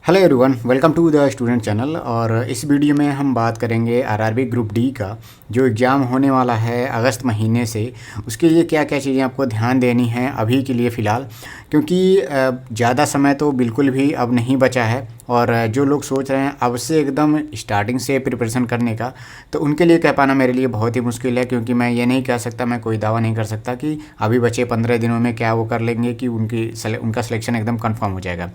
Hello everyone, welcome to the student channel. और इस video में हम बात करेंगे आरआरबी ग्रुप डी का जो एग्ज़ाम होने वाला है अगस्त महीने से। उसके लिए क्या क्या चीज़ें आपको ध्यान देनी है अभी के लिए फ़िलहाल, क्योंकि ज़्यादा समय तो बिल्कुल भी अब नहीं बचा है। और जो लोग सोच रहे हैं अब से एकदम स्टार्टिंग से प्रिपरेशन करने का, तो उनके लिए कह पाना मेरे लिए बहुत ही मुश्किल है, क्योंकि मैं ये नहीं कह सकता, मैं कोई दावा नहीं कर सकता कि अभी बचे 15 दिनों में क्या वो कर लेंगे कि उनका सिलेक्शन एकदम कंफर्म हो जाएगा।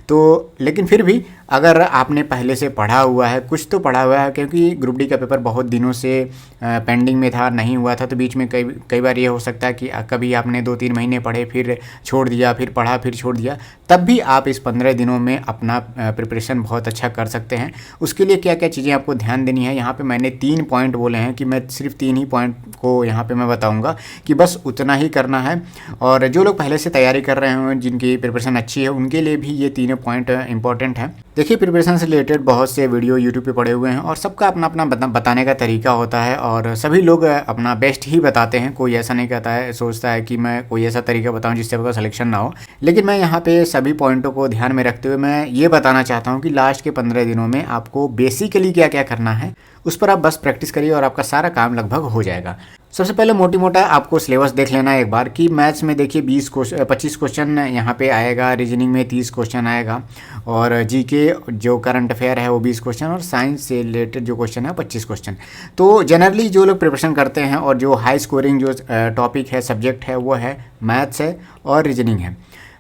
तो लेकिन फिर भी अगर आपने पहले से पढ़ा हुआ है, कुछ तो पढ़ा हुआ है, क्योंकि ग्रुप डी का पेपर बहुत दिनों से पेंडिंग में था, नहीं हुआ था, तो बीच में कई बार ये हो सकता है कि कभी आपने 2-3 महीने पढ़े, फिर छोड़ दिया, फिर पढ़ा, फिर छोड़ दिया, तब भी आप इस 15 दिनों में अपना प्रिपरेशन बहुत अच्छा कर सकते हैं। उसके लिए क्या क्या चीज़ें आपको ध्यान देनी है, यहाँ पे मैंने 3 पॉइंट बोले हैं कि मैं सिर्फ 3 ही पॉइंट को यहाँ पे मैं बताऊँगा कि बस उतना ही करना है। और जो लोग पहले से तैयारी कर रहे हैं, जिनकी प्रिपरेशन अच्छी है, उनके लिए भी ये तीनों पॉइंट इंपॉर्टेंट हैं। देखिए, प्रिपरेशन से रिलेटेड बहुत से वीडियो यूट्यूब पे पड़े हुए हैं और सबका अपना अपना बताने का तरीका होता है, और सभी लोग अपना बेस्ट ही बताते हैं। कोई ऐसा नहीं कहता है, सोचता है कि मैं कोई ऐसा तरीका बताऊं जिससे आपका सिलेक्शन ना हो। लेकिन मैं यहाँ पे सभी पॉइंटों को ध्यान में रखते हुए मैं ये बताना चाहता हूँ कि लास्ट के 15 दिनों में आपको बेसिकली क्या क्या करना है, उस पर आप बस प्रैक्टिस करिए और आपका सारा काम लगभग हो जाएगा। सबसे पहले मोटी मोटा आपको सिलेबस देख लेना है एक बार कि मैथ्स में देखिए 25 क्वेश्चन यहाँ पे आएगा, रीजनिंग में 30 क्वेश्चन आएगा, और जीके जो करंट अफेयर है वो 20 क्वेश्चन, और साइंस से रिलेटेड जो क्वेश्चन है 25 क्वेश्चन। तो जनरली जो लोग प्रिपरेशन करते हैं और जो हाई स्कोरिंग जो टॉपिक है, सब्जेक्ट है, वो है मैथ्स है और रीजनिंग है।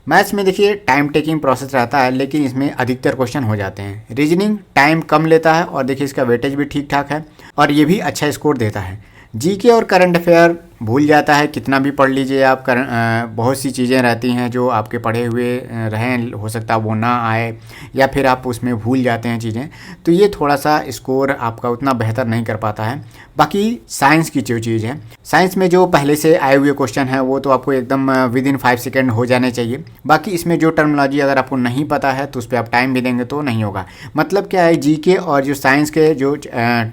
मैथ्स में देखिए टाइम टेकिंग प्रोसेस रहता है, लेकिन इसमें अधिकतर क्वेश्चन हो जाते हैं। रीजनिंग टाइम कम लेता है और देखिए इसका वेटेज भी ठीक ठाक है और ये भी अच्छा स्कोर देता है। जीके और करंट अफेयर भूल जाता है, कितना भी पढ़ लीजिए आप। बहुत सी चीज़ें रहती हैं जो आपके पढ़े हुए रहें, हो सकता है वो ना आए, या फिर आप उसमें भूल जाते हैं चीज़ें, तो ये थोड़ा सा स्कोर आपका उतना बेहतर नहीं कर पाता है। बाकी साइंस की जो चीज़ है, साइंस में जो पहले से आए हुए क्वेश्चन हैं वो तो आपको एकदम विदिन 5 सेकेंड हो जाने चाहिए। बाकी इसमें जो टर्मिनोलॉजी अगर आपको नहीं पता है तो उस पर आप टाइम भी देंगे तो नहीं होगा। मतलब क्या है, जीके और जो साइंस के जो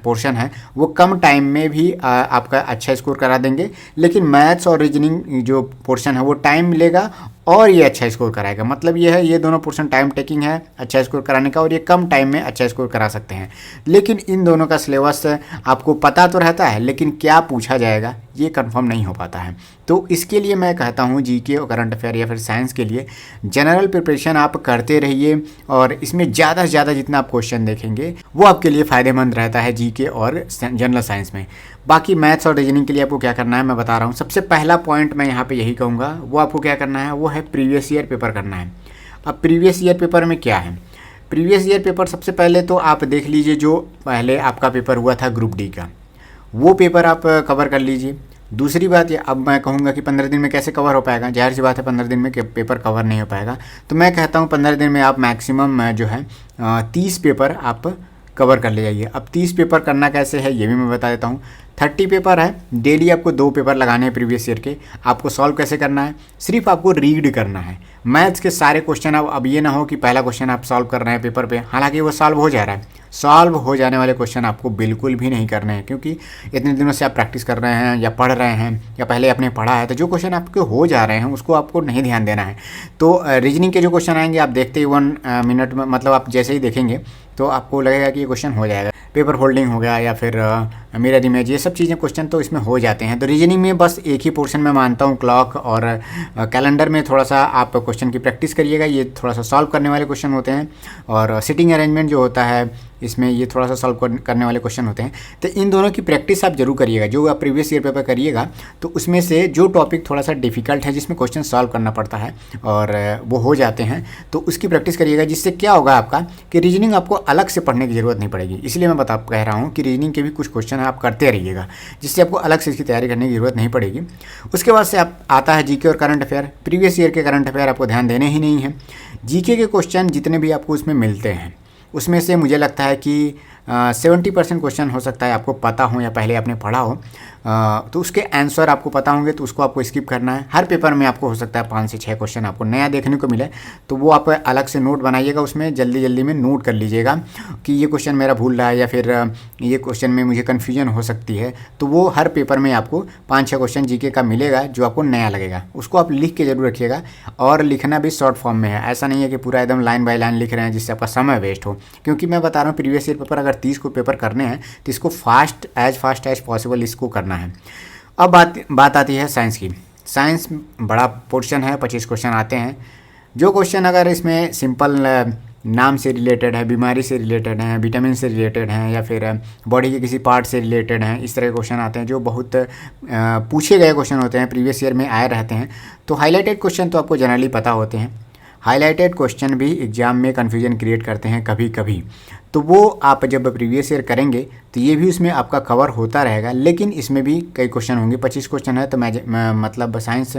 पोर्शन है वो कम टाइम में भी आपका अच्छा स्कोर करा देंगे, लेकिन मैथ्स और रीजनिंग जो पोर्शन है वो टाइम लेगा और ये अच्छा स्कोर कराएगा। मतलब ये है, ये दोनों पोर्शन टाइम टेकिंग है अच्छा स्कोर कराने का, और ये कम टाइम में अच्छा स्कोर करा सकते हैं। लेकिन इन दोनों का सिलेबस आपको पता तो रहता है, लेकिन क्या पूछा जाएगा ये कंफर्म नहीं हो पाता है। तो इसके लिए मैं कहता हूँ जीके और करंट अफेयर या फिर साइंस के लिए जनरल प्रिपरेशन आप करते रहिए, और इसमें ज़्यादा से ज़्यादा जितना आप क्वेश्चन देखेंगे वो आपके लिए फ़ायदेमंद रहता है जीके और जनरल साइंस में। बाकी मैथ्स और रीजनिंग के लिए आपको क्या करना है मैं बता रहा हूँ। सबसे पहला पॉइंट मैं यहाँ पे यही कहूँगा, वो आपको क्या करना है, वो है प्रीवियस ईयर पेपर करना है। अब प्रीवियस ईयर पेपर में क्या है, प्रीवियस ईयर पेपर सबसे पहले तो आप देख लीजिए जो पहले आपका पेपर हुआ था ग्रुप डी का, वो पेपर आप कवर कर लीजिए। दूसरी बात ये, अब मैं कहूँगा कि 15 दिन में कैसे कवर हो पाएगा, जाहिर सी बात है 15 दिन में पेपर कवर नहीं हो पाएगा। तो मैं कहता हूँ 15 दिन में आप मैक्सिमम जो है 30 पेपर आप कवर कर ले जाइए। अब 30 पेपर करना कैसे है ये भी मैं बता देता हूँ। 30 पेपर है, डेली आपको 2 पेपर लगाने हैं प्रीवियस ईयर के। आपको सॉल्व कैसे करना है, सिर्फ आपको रीड करना है मैथ्स के सारे क्वेश्चन। अब ये ना हो कि पहला क्वेश्चन आप सॉल्व कर रहे हैं पेपर पे, हालांकि वो सॉल्व हो जा रहा है। सॉल्व हो जाने वाले क्वेश्चन आपको बिल्कुल भी नहीं करने हैं, क्योंकि इतने दिनों से आप प्रैक्टिस कर रहे हैं या पढ़ रहे हैं या पहले आपने पढ़ा है, तो जो क्वेश्चन आपके हो जा रहे हैं उसको आपको नहीं ध्यान देना है। तो रीजनिंग के जो क्वेश्चन आएंगे आप देखते ही 1 मिनट में, मतलब आप जैसे ही देखेंगे तो आपको लगेगा कि ये क्वेश्चन हो जाएगा। पेपर फोल्डिंग हो गया या फिर मिरर इमेज, ये सब चीज़ें क्वेश्चन तो इसमें हो जाते हैं। तो रीजनिंग में बस एक ही पोर्शन में मानता हूँ, क्लॉक और कैलेंडर में थोड़ा सा आप क्वेश्चन की प्रैक्टिस करिएगा, ये थोड़ा सा सॉल्व करने वाले क्वेश्चन होते हैं। और सिटिंग अरेंजमेंट जो होता है इसमें ये थोड़ा सा सॉल्व करने वाले क्वेश्चन होते हैं। तो इन दोनों की प्रैक्टिस आप जरूर करिएगा। जो आप प्रीवियस ईयर पेपर करिएगा तो उसमें से जो टॉपिक थोड़ा सा डिफिकल्ट है, जिसमें क्वेश्चन सॉल्व करना पड़ता है और वो हो जाते हैं, तो उसकी प्रैक्टिस करिएगा। जिससे क्या होगा आपका कि रीजनिंग आपको अलग से पढ़ने की ज़रूरत नहीं पड़ेगी। इसलिए मैं कह रहा हूँ कि रीजनिंग के भी कुछ क्वेश्चन आप करते रहिएगा, जिससे आपको अलग से इसकी तैयारी करने की ज़रूरत नहीं पड़ेगी। उसके बाद से आप आता है जीके और करंट अफेयर। प्रीवियस ईयर के करंट अफेयर आपको ध्यान देने ही नहीं है। जीके के क्वेश्चन जितने भी आपको उसमें मिलते हैं, उसमें से मुझे लगता है कि 70% क्वेश्चन हो सकता है आपको पता हो या पहले आपने पढ़ा हो, तो उसके आंसर आपको पता होंगे तो उसको आपको स्किप करना है। हर पेपर में आपको हो सकता है 5 से 6 क्वेश्चन आपको नया देखने को मिले, तो वो आप अलग से नोट बनाइएगा, उसमें जल्दी जल्दी में नोट कर लीजिएगा कि ये क्वेश्चन मेरा भूल रहा है या फिर ये क्वेश्चन में मुझे कन्फ्यूजन हो सकती है। तो वो हर पेपर में आपको 5-6 क्वेश्चन जीके का मिलेगा जो आपको नया लगेगा, उसको आप लिख के जरूर रखिएगा। और लिखना भी शॉर्ट फॉर्म में है, ऐसा नहीं है कि पूरा एकदम लाइन बाय लाइन लिख रहे हैं जिससे आपका समय वेस्ट हो, क्योंकि मैं बता रहा हूँ प्रीवियस ईयर पेपर अगर 30 को पेपर करने हैं तो इसको फास्ट एज पॉसिबल इसको करना है। अब बात आती है साइंस की। साइंस बड़ा पोर्शन है, 25 क्वेश्चन आते हैं। जो क्वेश्चन अगर इसमें सिंपल नाम से रिलेटेड है, बीमारी से रिलेटेड हैं, विटामिन से रिलेटेड हैं या फिर बॉडी के किसी पार्ट से रिलेटेड हैं, इस तरह के क्वेश्चन आते हैं जो बहुत पूछे गए क्वेश्चन होते हैं, प्रीवियस ईयर में आए रहते हैं। तो हाईलाइटेड क्वेश्चन तो आपको जनरली पता होते हैं, हाईलाइटेड क्वेश्चन भी एग्जाम में कन्फ्यूजन क्रिएट करते हैं कभी कभी, तो वो आप जब प्रीवियस ईयर करेंगे तो ये भी उसमें आपका कवर होता रहेगा। लेकिन इसमें भी कई क्वेश्चन होंगे, 25 क्वेश्चन है तो मैं मतलब साइंस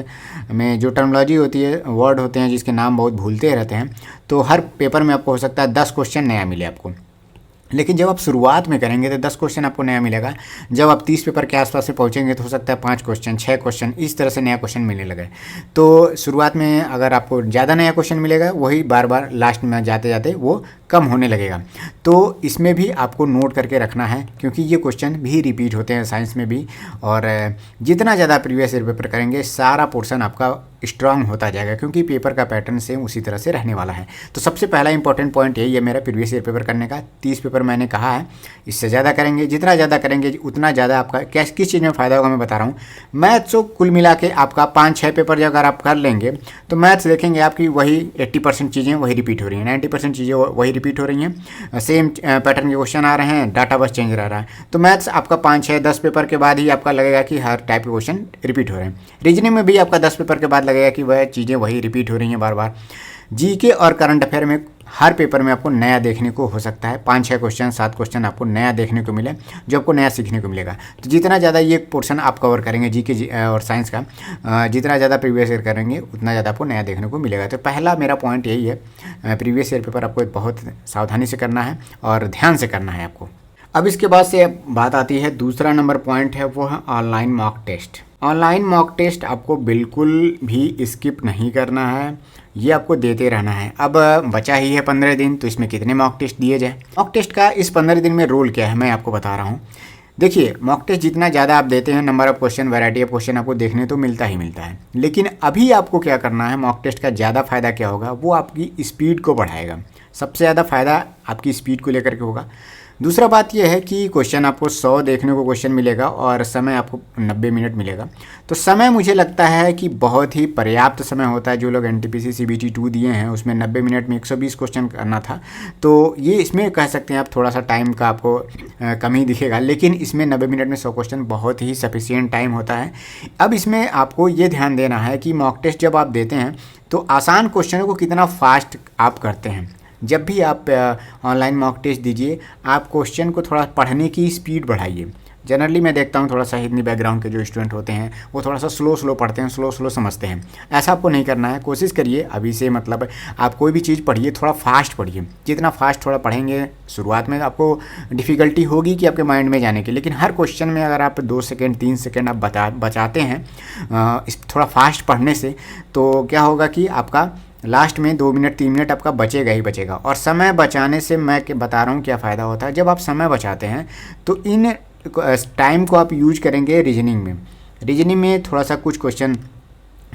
में जो टर्मिनोलॉजी होती है, वर्ड होते हैं जिसके नाम बहुत भूलते रहते हैं, तो हर पेपर में आपको हो सकता है 10 क्वेश्चन नया मिले आपको। लेकिन जब आप शुरुआत में करेंगे तो 10 क्वेश्चन आपको नया मिलेगा। जब आप 30 पेपर के आसपास से पहुंचेंगे तो हो सकता है 5 क्वेश्चन, 6 क्वेश्चन, इस तरह से नया क्वेश्चन मिलने लगे। तो शुरुआत में अगर आपको ज़्यादा नया क्वेश्चन मिलेगा, वही बार बार लास्ट में जाते जाते वो कम होने लगेगा। तो इसमें भी आपको नोट करके रखना है, क्योंकि ये क्वेश्चन भी रिपीट होते हैं साइंस में भी। और जितना ज़्यादा प्रीवियस ईयर पेपर करेंगे सारा पोर्शन आपका स्ट्रांग होता जाएगा, क्योंकि पेपर का पैटर्न सेम उसी तरह से रहने वाला है। तो सबसे पहला इंपॉर्टेंट पॉइंट यही है मेरा प्रीवियस ईयर पेपर करने का। 30 पेपर मैंने कहा है, इससे ज़्यादा करेंगे, जितना ज़्यादा करेंगे उतना ज़्यादा आपका किस चीज़ में फ़ायदा होगा मैं बता रहा हूँ। मैथ्स को कुल मिला के आपका 5-6 पेपर अगर आप कर लेंगे तो मैथ्स देखेंगे आपकी वही 80% चीज़ें वही रिपीट हो रही हैं, 90% चीज़ें वही रिपीट हो रही हैं, सेम पैटर्न के क्वेश्चन आ रहे हैं, डाटा बस चेंज रह रहा है। तो मैथ्स आपका 5-6-10 पेपर के बाद ही आपका लगेगा कि हर टाइप के क्वेश्चन रिपीट हो रहे हैं। रीजनिंग में भी आपका 10 पेपर के बाद लगेगा कि वह चीज़ें वही रिपीट हो रही हैं बार बार। जीके और करंट अफेयर में हर पेपर में आपको नया देखने को हो सकता है, 5-6 क्वेश्चन 7 क्वेश्चन आपको नया देखने को मिले, जो आपको नया सीखने को मिलेगा। तो जितना ज़्यादा ये पोर्शन आप कवर करेंगे जीके और साइंस का, जितना ज़्यादा प्रीवियस ईयर करेंगे उतना ज़्यादा आपको नया देखने को मिलेगा। तो पहला मेरा पॉइंट यही है, प्रीवियस ईयर पेपर आपको बहुत सावधानी से करना है और ध्यान से करना है आपको। अब इसके बाद से बात आती है, दूसरा नंबर पॉइंट है वो है online mock test. Online mock test आपको बिल्कुल भी स्किप नहीं करना है, ये आपको देते रहना है। अब बचा ही है 15 दिन, तो इसमें कितने मॉक टेस्ट दिए जाए। मॉक टेस्ट का इस 15 दिन में रोल क्या है मैं आपको बता रहा हूँ। देखिए, मॉक टेस्ट जितना ज़्यादा आप देते हैं, number of question, variety of question आपको देखने तो मिलता ही मिलता है। लेकिन अभी आपको क्या करना है, मॉक टेस्ट का ज़्यादा फ़ायदा क्या होगा, वो आपकी स्पीड को बढ़ाएगा। सबसे ज़्यादा फ़ायदा आपकी स्पीड को लेकर के होगा। दूसरा बात यह है कि क्वेश्चन आपको 100 देखने को क्वेश्चन मिलेगा और समय आपको 90 मिनट मिलेगा। तो समय मुझे लगता है कि बहुत ही पर्याप्त समय होता है। जो लोग NTPC CBT 2 दिए हैं उसमें 90 मिनट में 120 क्वेश्चन करना था, तो ये इसमें कह सकते हैं आप थोड़ा सा टाइम का आपको कम ही दिखेगा, लेकिन इसमें 90 मिनट में 100 क्वेश्चन बहुत ही सफिशिएंट टाइम होता है। अब इसमें आपको ये ध्यान देना है कि मॉक टेस्ट जब आप देते हैं तो आसान क्वेश्चनों को कितना फास्ट आप करते हैं। जब भी आप ऑनलाइन मॉक टेस्ट दीजिए, आप क्वेश्चन को थोड़ा पढ़ने की स्पीड बढ़ाइए। जनरली मैं देखता हूँ थोड़ा सा हिंदी बैकग्राउंड के जो स्टूडेंट होते हैं वो थोड़ा सा स्लो पढ़ते हैं, स्लो समझते हैं। ऐसा आपको नहीं करना है। कोशिश करिए अभी से, मतलब आप कोई भी चीज़ पढ़िए थोड़ा फास्ट पढ़िए। जितना फास्ट थोड़ा पढ़ेंगे, शुरुआत में आपको डिफ़िकल्टी होगी कि आपके माइंड में जाने की, लेकिन हर क्वेश्चन में अगर आप 2 सेकेंड 3 सेकेंड आप बचाते हैं इस थोड़ा फास्ट पढ़ने से, तो क्या होगा कि आपका लास्ट में 2 मिनट 3 मिनट आपका बचेगा ही बचेगा। और समय बचाने से मैं बता रहा हूँ क्या फ़ायदा होता है। जब आप समय बचाते हैं तो इन टाइम को आप यूज करेंगे रीजनिंग में। रीजनिंग में थोड़ा सा कुछ क्वेश्चन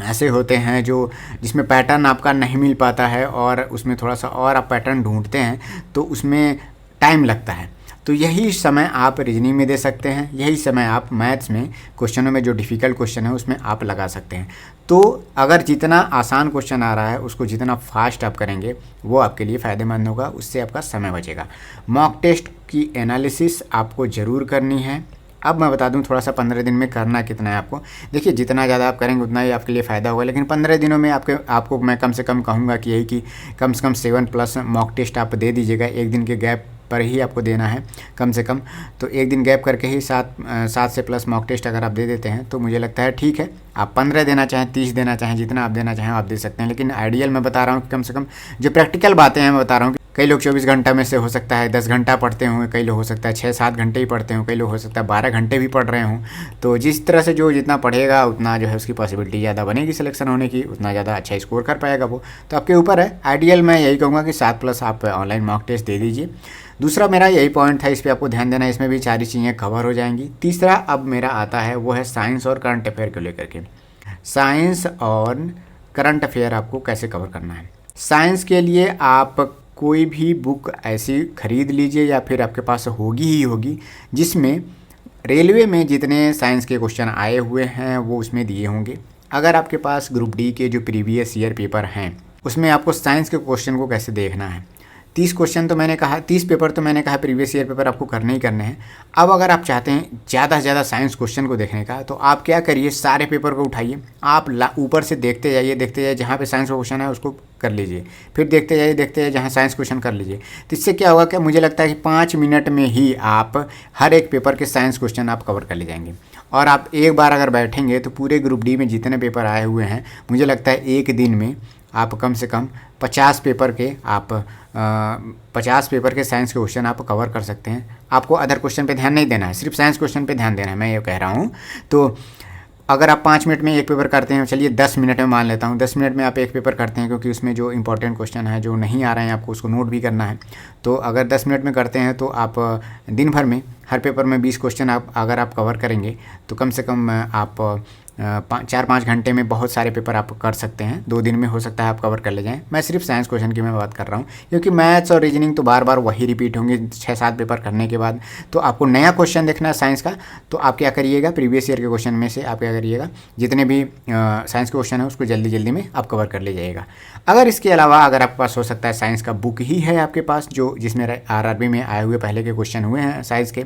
ऐसे होते हैं जिसमें पैटर्न आपका नहीं मिल पाता है और उसमें थोड़ा सा और आप पैटर्न ढूंढते हैं तो उसमें टाइम लगता है। तो यही समय आप रीजनिंग में दे सकते हैं, यही समय आप मैथ्स में क्वेश्चनों में जो डिफ़िकल्ट क्वेश्चन है उसमें आप लगा सकते हैं। तो अगर जितना आसान क्वेश्चन आ रहा है उसको जितना फास्ट आप करेंगे वो आपके लिए फ़ायदेमंद होगा, उससे आपका समय बचेगा। मॉक टेस्ट की एनालिसिस आपको ज़रूर करनी है। अब मैं बता दूं थोड़ा सा 15 दिन में करना कितना है आपको। देखिए, जितना ज़्यादा आप करेंगे उतना ही आपके लिए फ़ायदा होगा, लेकिन 15 दिनों में आपको मैं कम से कम कहूँगा कि यही कि कम से कम 7+ मॉक टेस्ट आप दे दीजिएगा। एक दिन के गैप पर ही आपको देना है कम से कम। तो एक दिन गैप करके ही 7 से प्लस मॉक टेस्ट अगर आप दे देते हैं तो मुझे लगता है ठीक है, आप 15 देना चाहें, 30 देना चाहें, जितना आप देना चाहें आप दे सकते हैं। लेकिन आइडियल मैं बता रहा हूँ कि कम से कम जो प्रैक्टिकल बातें हैं मैं बता रहा हूँ कि कई लोग 24 घंटा में से हो सकता है 10 घंटा पढ़ते हों, कई लोग हो सकता है 6-7 घंटे ही पढ़ते हों, कई लोग हो सकता है 12 घंटे भी पढ़ रहे हों। तो जिस तरह से जो जितना पढ़ेगा उतना जो है उसकी पॉसिबिलिटी ज़्यादा बनेगी सिलेक्शन होने की, उतना ज़्यादा अच्छा स्कोर कर पाएगा वो। तो आपके ऊपर है। आइडियल मैं यही कहूँगा कि 7+ आप ऑनलाइन मॉक टेस्ट दे दीजिए। दूसरा मेरा यही पॉइंट था, इस पर आपको ध्यान देना है, इसमें भी सारी चीज़ें कवर हो जाएंगी। तीसरा अब मेरा आता है वो है साइंस और करंट अफेयर को लेकर के। साइंस और करंट अफेयर आपको कैसे कवर करना है। साइंस के लिए आप कोई भी बुक ऐसी खरीद लीजिए या फिर आपके पास होगी ही होगी जिसमें रेलवे में जितने साइंस के क्वेश्चन आए हुए हैं वो उसमें दिए होंगे। अगर आपके पास ग्रुप डी के जो प्रीवियस ईयर पेपर हैं उसमें आपको साइंस के क्वेश्चन को कैसे देखना है, 30 क्वेश्चन तो मैंने कहा, 30 पेपर तो मैंने कहा प्रीवियस ईयर पेपर आपको करने ही करने हैं। अब अगर आप चाहते हैं ज़्यादा से ज़्यादा साइंस क्वेश्चन को देखने का तो आप क्या करिए, सारे पेपर को उठाइए, आप ऊपर से देखते जाइए, जहाँ पे साइंस का क्वेश्चन है उसको कर लीजिए, फिर देखते जाइए जहाँ साइंस क्वेश्चन कर लीजिए। तो इससे क्या होगा, क्या मुझे लगता है कि 5 मिनट में ही आप हर एक पेपर के साइंस क्वेश्चन आप कवर कर ले जाएंगे। और आप एक बार अगर बैठेंगे तो पूरे ग्रुप डी में जितने पेपर आए हुए हैं मुझे लगता है एक दिन में आप कम से कम 50 पेपर के 50 पेपर के साइंस के क्वेश्चन आप कवर कर सकते हैं। आपको अदर क्वेश्चन पे ध्यान नहीं देना है, सिर्फ साइंस क्वेश्चन पे ध्यान देना है, मैं ये कह रहा हूँ। तो अगर आप 5 मिनट में एक पेपर करते हैं, चलिए 10 मिनट में मान लेता हूँ, 10 मिनट में आप एक पेपर करते हैं, क्योंकि उसमें जो इंपॉर्टेंट क्वेश्चन है जो नहीं आ रहे हैं आपको उसको नोट भी करना है। तो अगर 10 मिनट में करते हैं तो आप दिन भर में हर पेपर में 20 क्वेश्चन अगर आप कवर करेंगे तो कम से कम आप 4-5 घंटे में बहुत सारे पेपर आप कर सकते हैं। 2 दिन में हो सकता है आप कवर कर ले जाएं। मैं सिर्फ साइंस क्वेश्चन की मैं बात कर रहा हूं, क्योंकि मैथ्स और रीजनिंग तो बार बार वही रिपीट होंगे 6-7 पेपर करने के बाद। तो आपको नया क्वेश्चन देखना है साइंस का, तो आप क्या करिएगा, प्रीवियस ईयर के क्वेश्चन में से आप क्या करिएगा, जितने भी साइंस के क्वेश्चन है उसको जल्दी जल्दी में आप कवर कर ले जाइएगा। अगर इसके अलावा अगर आपके पास हो सकता है साइंस का बुक ही है आपके पास जो जिसमें RRB में आए हुए पहले के क्वेश्चन हुए हैं साइंस के,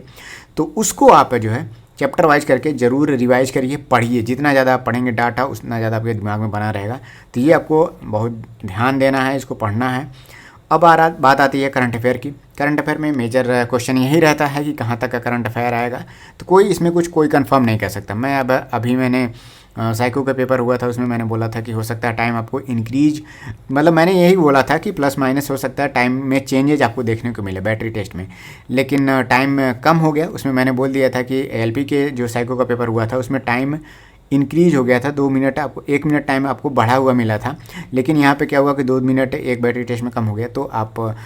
तो उसको आप जो है चैप्टर वाइज करके ज़रूर रिवाइज करिए, पढ़िए। जितना ज़्यादा आप पढ़ेंगे डाटा उतना ज़्यादा आपके दिमाग में बना रहेगा। तो ये आपको बहुत ध्यान देना है, इसको पढ़ना है। अब बात आती है करंट अफेयर की। करंट अफेयर में मेजर क्वेश्चन यही रहता है कि कहाँ तक का करंट अफेयर आएगा। तो कोई इसमें कोई कंफर्म नहीं कह सकता। मैं अभी मैंने साइको का पेपर हुआ था, उसमें मैंने बोला था कि हो सकता है टाइम आपको इंक्रीज, मतलब मैंने यही बोला था कि प्लस माइनस हो सकता है टाइम में चेंजेज आपको देखने को मिले बैटरी टेस्ट में, लेकिन टाइम कम हो गया। उसमें मैंने बोल दिया था कि LP के जो साइको का पेपर हुआ था उसमें टाइम इंक्रीज हो गया था, 2 मिनट आपको 1 मिनट टाइम आपको बढ़ा हुआ मिला था, लेकिन यहाँ पे क्या हुआ कि 2 मिनट एक बैटरी टेस्ट में कम हो गया। तो आप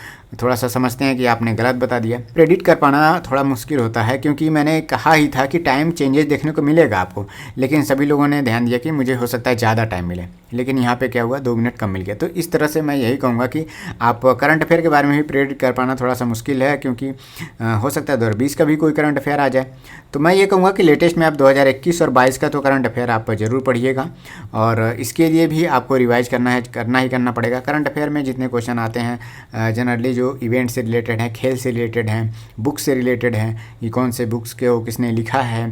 थोड़ा सा समझते हैं कि आपने गलत बता दिया। प्रेडिक्ट कर पाना थोड़ा मुश्किल होता है, क्योंकि मैंने कहा ही था कि टाइम चेंजेस देखने को मिलेगा आपको, लेकिन सभी लोगों ने ध्यान दिया कि मुझे हो सकता है ज़्यादा टाइम मिले, लेकिन यहाँ पे क्या हुआ 2 मिनट कम मिल गया। तो इस तरह से मैं यही कहूँगा कि आप करंट अफेयर के बारे में भी प्रेडिक्ट कर पाना थोड़ा सा मुश्किल है, क्योंकि हो सकता है 2020 का भी कोई करंट अफेयर आ जाए। तो मैं ये कहूँगा कि लेटेस्ट में आप 2021 और 22 का तो करंट अफेयर आप ज़रूर पढ़िएगा, और इसके लिए भी आपको रिवाइज करना ही करना पड़ेगा। करंट अफेयर में जितने क्वेश्चन आते हैं जनरली जो इवेंट से रिलेटेड हैं, खेल से रिलेटेड हैं, बुक से रिलेटेड हैं, ये कौन से बुक्स के हो, किसने लिखा है,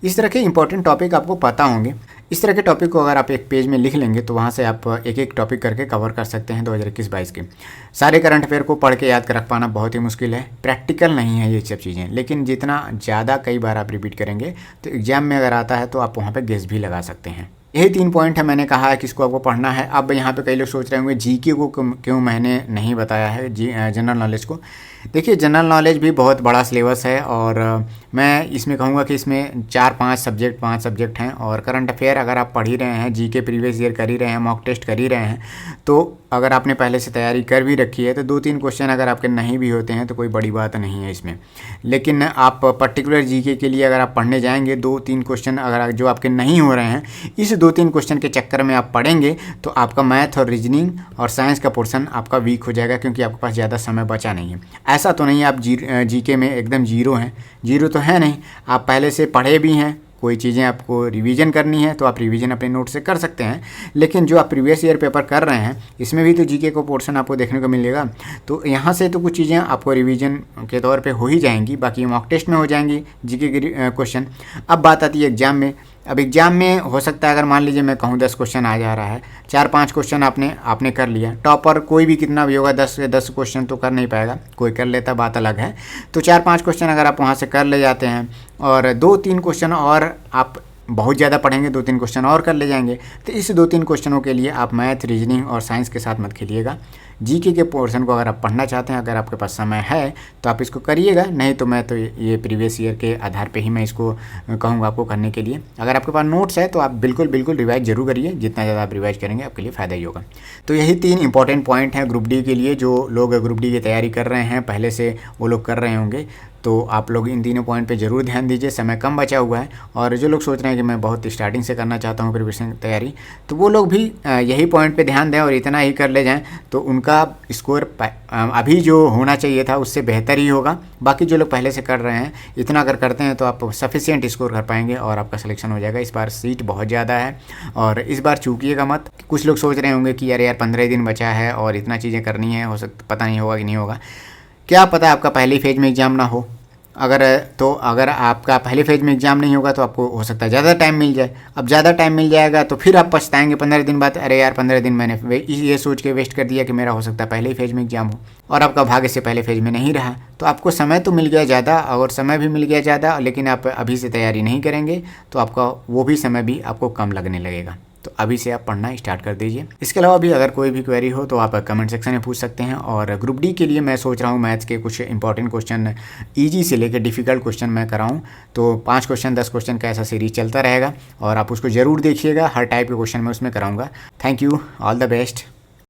इस तरह के इंपॉर्टेंट टॉपिक आपको पता होंगे। इस तरह के टॉपिक को अगर आप एक पेज में लिख लेंगे तो वहाँ से आप एक एक टॉपिक करके कवर कर सकते हैं 2021-22 के। सारे करंट अफेयर को पढ़ के याद कर रख पाना बहुत ही मुश्किल है, प्रैक्टिकल नहीं है ये सब चीज़ें, लेकिन जितना ज़्यादा कई बार आप रिपीट करेंगे तो एग्जाम में अगर आता है तो आप वहाँ पर गेस भी लगा सकते हैं। यही 3 पॉइंट है, मैंने कहा है कि इसको आपको पढ़ना है। अब यहाँ पे कई लोग सोच रहे होंगे जीके को क्यों मैंने नहीं बताया है, जनरल नॉलेज को। देखिए जनरल नॉलेज भी बहुत बड़ा सिलेबस है, और मैं इसमें कहूँगा कि इसमें 5 सब्जेक्ट हैं, और करंट अफेयर अगर आप पढ़ ही रहे हैं, जीके प्रीवियस ईयर कर ही रहे हैं, मॉक टेस्ट कर ही रहे हैं, तो अगर आपने पहले से तैयारी कर भी रखी है तो 2-3 क्वेश्चन अगर आपके नहीं भी होते हैं तो कोई बड़ी बात नहीं है इसमें। लेकिन आप पर्टिकुलर जीके के लिए अगर आप पढ़ने जाएंगे, 2-3 क्वेश्चन अगर जो आपके नहीं हो रहे हैं, इस 2-3 क्वेश्चन के चक्कर में आप पढ़ेंगे तो आपका मैथ और रीजनिंग और साइंस का पोर्शन आपका वीक हो जाएगा, क्योंकि आपके पास ज़्यादा समय बचा नहीं है। ऐसा तो नहीं है आप जीके में एकदम जीरो हैं, जीरो तो है नहीं, आप पहले से पढ़े भी हैं। कोई चीज़ें आपको रिवीजन करनी है तो आप रिवीजन अपने नोट से कर सकते हैं, लेकिन जो आप प्रीवियस ईयर पेपर कर रहे हैं इसमें भी तो जीके को पोर्शन आपको देखने को मिलेगा। तो यहाँ से तो कुछ चीज़ें आपको रिवीजन के तौर पे हो ही जाएंगी, बाकी मॉक टेस्ट में हो जाएंगी जीके के क्वेश्चन। अब बात आती है एग्जाम में। अब एग्जाम में हो सकता है अगर मान लीजिए मैं कहूँ 10 क्वेश्चन आ जा रहा है, 4-5 क्वेश्चन आपने कर लिया, टॉपर कोई भी कितना भी होगा 10 से 10 क्वेश्चन तो कर नहीं पाएगा, कोई कर लेता बात अलग है। तो 4-5 क्वेश्चन अगर आप वहाँ से कर ले जाते हैं और 2-3 क्वेश्चन और आप बहुत ज़्यादा पढ़ेंगे 2-3 क्वेश्चन और कर ले जाएंगे। तो इस 2-3 क्वेश्चनों के लिए आप मैथ, रीजनिंग और साइंस के साथ मत खेलिएगा। जीके के पोर्शन को अगर आप पढ़ना चाहते हैं, अगर आपके पास समय है तो आप इसको करिएगा, नहीं तो मैं तो ये प्रीवियस ईयर के आधार पे ही मैं इसको कहूँगा आपको करने के लिए। अगर आपके पास नोट्स है तो आप बिल्कुल रिवाइज जरूर करिए, जितना ज़्यादा आप रिवाइज करेंगे आपके लिए फ़ायदा ही होगा। तो यही 3 इंपॉर्टेंट पॉइंट हैं ग्रुप डी के लिए। जो लोग ग्रुप डी की तैयारी कर रहे हैं पहले से, वो लोग कर रहे होंगे, तो आप लोग इन तीनों पॉइंट पे ज़रूर ध्यान दीजिए। समय कम बचा हुआ है, और जो लोग सोच रहे हैं कि मैं बहुत स्टार्टिंग से करना चाहता हूँ प्रिपरेशन तैयारी, तो वो लोग भी यही पॉइंट पे ध्यान दें और इतना ही कर ले जाएं, तो उनका स्कोर अभी जो होना चाहिए था उससे बेहतर ही होगा। बाकी जो लोग पहले से कर रहे हैं, इतना अगर करते हैं तो आप सफिशिएंट स्कोर कर पाएंगे और आपका सिलेक्शन हो जाएगा। इस बार सीट बहुत ज़्यादा है और इस बार चूकिएगा मत। कुछ लोग सोच रहे होंगे कि यार 15 दिन बचा है और इतना चीज़ें करनी है, हो सकता पता नहीं होगा कि नहीं होगा, क्या पता आपका पहली फेज में एग्ज़ाम ना हो। अगर आपका पहले फेज में एग्ज़ाम नहीं होगा तो आपको हो सकता है ज़्यादा टाइम मिल जाए। अब ज़्यादा टाइम मिल जाएगा तो फिर आप पछताएंगे 15 दिन बाद, अरे यार 15 दिन मैंने ये सोच के वेस्ट कर दिया कि मेरा हो सकता है पहले ही फेज में एग्ज़ाम हो, और आपका भाग्य से पहले फेज में नहीं रहा। तो आपको समय तो मिल गया ज़्यादा, और समय भी मिल गया ज़्यादा, लेकिन आप अभी से तैयारी नहीं करेंगे तो आपका वो भी समय भी आपको कम लगने लगेगा। तो अभी से आप पढ़ना स्टार्ट कर दीजिए। इसके अलावा भी अगर कोई भी क्वेरी हो तो आप कमेंट सेक्शन में पूछ सकते हैं। और ग्रुप डी के लिए मैं सोच रहा हूँ मैथ्स के कुछ इंपॉर्टेंट क्वेश्चन इजी से लेकर डिफ़िकल्ट क्वेश्चन मैं कराऊँ। तो 5 क्वेश्चन 10 क्वेश्चन का ऐसा सीरीज चलता रहेगा, और आप उसको ज़रूर देखिएगा। हर टाइप के क्वेश्चन मैं उसमें कराऊँगा। Thank you, all the best.